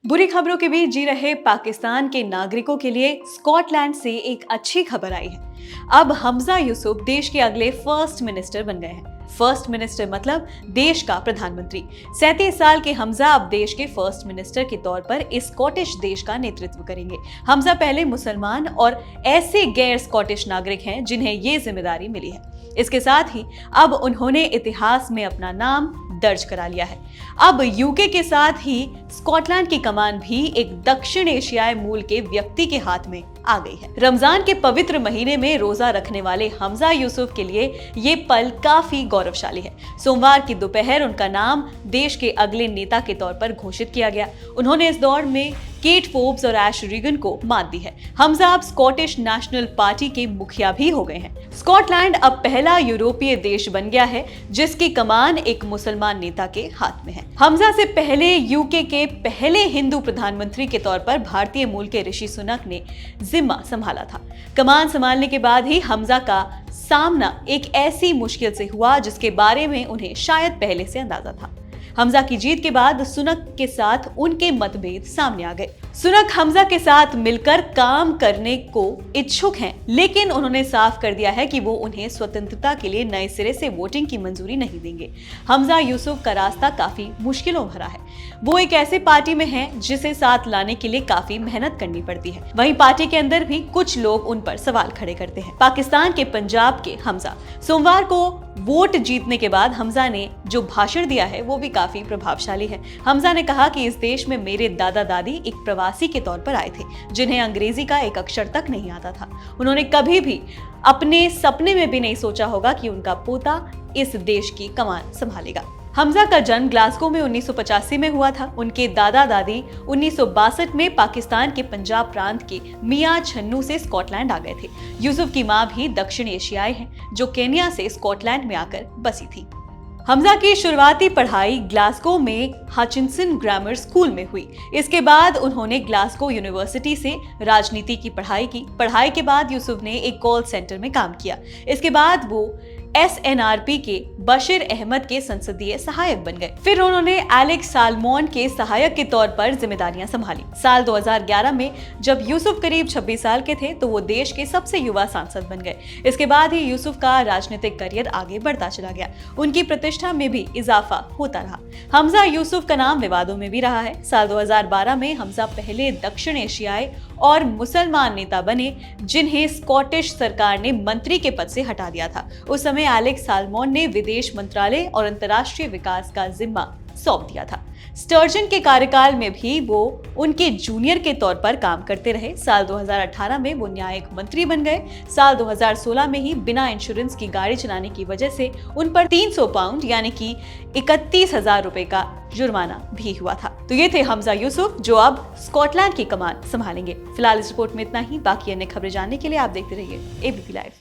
बुरी खबरों के बीच जी रहे पाकिस्तान के नागरिकों के लिए स्कॉटलैंड से एक अच्छी खबर आई है। अब हमजा यूसुफ देश के अगले फर्स्ट मिनिस्टर बन गए हैं। फर्स्ट मिनिस्टर मतलब देश का प्रधानमंत्री। 37 साल के हमजा अब देश के फर्स्ट मिनिस्टर के तौर पर इस स्कॉटिश देश का नेतृत्व करेंगे। हमजा पहले मुसलमान और ऐसे गैर स्कॉटिश नागरिक हैं जिन्हें ये जिम्मेदारी मिली है। इसके साथ ही अब उन्होंने इतिहास में अपना नाम दर्ज करा लिया है। अब यूके के साथ ही स्कॉटलैंड की कमान भी एक दक्षिण एशियाई मूल के व्यक्ति के हाथ में आ गई है। रमजान के पवित्र महीने में रोजा रखने वाले हमजा यूसुफ के लिए ये पल काफी गौरवशाली है। सोमवार की दोपहर उनका नाम देश के अगले नेता के तौर पर घोषित किया गया। उन्होंने इस दौड़ में केट फोर्ब्स और ऐश रीगन को मात दी है। हमजा अब स्कॉटिश नेशनल पार्टी के मुखिया भी हो गए हैं। स्कॉटलैंड अब पहला यूरोपीय देश बन गया है जिसकी कमान एक मुसलमान नेता के हाथ में है। हमजा से पहले यूके के पहले हिंदू प्रधानमंत्री के तौर पर भारतीय मूल के ऋषि सुनक ने जिम्मा संभाला था। कमान संभालने के बाद ही हमजा का सामना एक ऐसी मुश्किल से हुआ जिसके बारे में उन्हें शायद पहले से अंदाजा था। हमजा की जीत के बाद सुनक के साथ उनके मतभेद सामने आ गए। सुनक हमजा के साथ मिलकर काम करने को इच्छुक हैं, लेकिन उन्होंने साफ कर दिया है कि वो उन्हें स्वतंत्रता के लिए नए सिरे से वोटिंग की मंजूरी नहीं देंगे। हमजा यूसुफ का रास्ता काफी मुश्किलों भरा है। वो एक ऐसे पार्टी में हैं जिसे साथ लाने के लिए काफी मेहनत करनी पड़ती है। वहीं पार्टी के अंदर भी कुछ लोग उन पर सवाल खड़े करते हैं। पाकिस्तान के पंजाब के हमजा सोमवार को वोट जीतने के बाद हमजा ने जो भाषण दिया है वो भी काफी प्रभावशाली है। हमजा ने कहा कि इस देश में मेरे दादा दादी एक प्रवासी के तौर पर आए थे जिन्हें अंग्रेजी का एक अक्षर तक नहीं आता था। उन्होंने कभी भी अपने सपने में भी नहीं सोचा होगा कि उनका पोता इस देश की कमान संभालेगा। हमजा का जन्म ग्लासगो में 1985 में हुआ था। उनके दादा दादी 1962 में पाकिस्तान के पंजाब प्रांत के मियां छन्नू से स्कॉटलैंड आ गए थे। यूसुफ की मां भी दक्षिण एशियाई हैं जो केन्या से स्कॉटलैंड में आकर बसी थी। हमजा की शुरुआती पढ़ाई ग्लासगो में हचिंसन ग्रामर स्कूल में हुई। इसके बाद उन्होंने ग्लासगो यूनिवर्सिटी से राजनीति की पढ़ाई की। पढ़ाई के बाद यूसुफ ने एक कॉल सेंटर में काम किया। इसके बाद वो SNRP के बशीर अहमद के संसदीय सहायक बन गए। फिर उन्होंने एलेक्स सालमोन के सहायक के तौर पर जिम्मेदारियां संभाली। साल 2011 में जब यूसुफ करीब 26 साल के थे तो वो देश के सबसे युवा सांसद बन गए। इसके बाद ही यूसुफ का राजनीतिक करियर आगे बढ़ता चला गया। उनकी प्रतिष्ठा में भी इजाफा होता रहा। हमजा यूसुफ का नाम विवादों में भी रहा है। साल 2012 में हमजा पहले दक्षिण एशियाई और मुसलमान नेता बने जिन्हें स्कॉटिश सरकार ने मंत्री के पद से हटा दिया था। उस समय एलेक्स सालमोन ने विदेश मंत्रालय और अंतर्राष्ट्रीय विकास का जिम्मा सौंप दिया था। स्टर्जन के कार्यकाल में भी वो उनके जूनियर के तौर पर काम करते रहे। साल 2018 में वो न्यायिक मंत्री बन गए। साल 2016 में ही बिना इंश्योरेंस की गाड़ी चलाने की वजह से उन पर 300 पाउंड यानी कि 31,000 रुपए का जुर्माना भी हुआ था। तो ये थे हमजा यूसुफ जो अब स्कॉटलैंड की कमान संभालेंगे। फिलहाल इस रिपोर्ट में इतना ही। बाकी अन्य खबरें जानने के लिए आप देखते रहिए ABP लाइव।